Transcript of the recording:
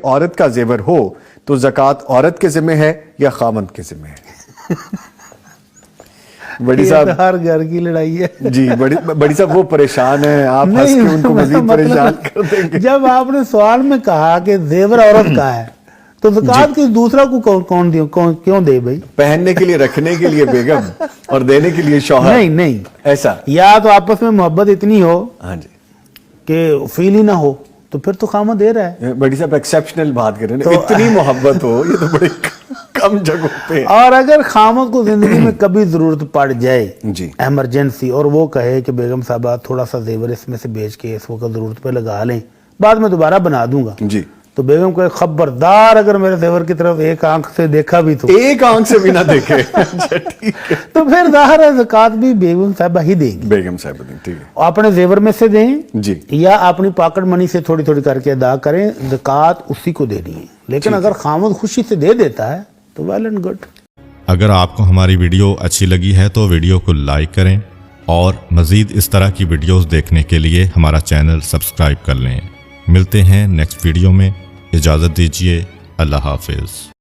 عورت کا زیور ہو تو زکوٰۃ عورت کے ذمہ ہے یا خاوند کے ذمہ ہے؟ بڑی صاحب ہر گھر کی لڑائی ہے جی بڑی صاحب وہ پریشان ہیں، آپ ہنس کے ان کو مزید پریشان کر دیں گے۔ جب آپ نے سوال میں کہا کہ زیور عورت کا ہے تو زکوٰۃ کس دوسرا کو کیوں دے بھائی؟ پہننے کے لیے، رکھنے کے لیے بیگم اور دینے کے لیے شوہر؟ نہیں ایسا یا تو آپس میں محبت اتنی ہو ہاں جی کہ فیل ہی نہ ہو تو پھر تو خامد دے رہا ہے۔ بڑی صاحب ایکسیپشنل بات کر رہے ہیں، اتنی محبت ہو یہ تو بڑی کم جگہوں پہ۔ اور اگر خامد کو زندگی میں کبھی ضرورت پڑ جائے جی ایمرجنسی، اور وہ کہے کہ بیگم صاحبہ تھوڑا سا زیور اس میں سے بیچ کے اس وقت ضرورت پہ لگا لیں، بعد میں دوبارہ بنا دوں گا، جی تو بیگم کو خبردار اگر میرے زیور کی طرف ایک آنکھ سے دیکھا بھی تو ایک آنکھ سے بھی نہ دیکھے اچھا ٹھیک ہے، تو پھر ظاہر ہے زکوٰۃ بھی بیگم صاحبہ ہی دے گی۔ بیگم صاحب ٹھیک ہے اپنے زیور میں سے دیں جی یا اپنی پاکٹ منی سے تھوڑی تھوڑی کر کے ادا کریں، زکوٰۃ اسی کو دینی ہے۔ لیکن اگر خامد خوشی سے دے دیتا ہے تو ویل اینڈ گڈ۔ اگر آپ کو ہماری ویڈیو اچھی لگی ہے تو ویڈیو کو لائک کریں اور مزید اس طرح کی ویڈیوز دیکھنے کے لیے ہمارا چینل سبسکرائب کر لیں۔ ملتے ہیں نیکسٹ ویڈیو میں، اجازت دیجیے، اللہ حافظ۔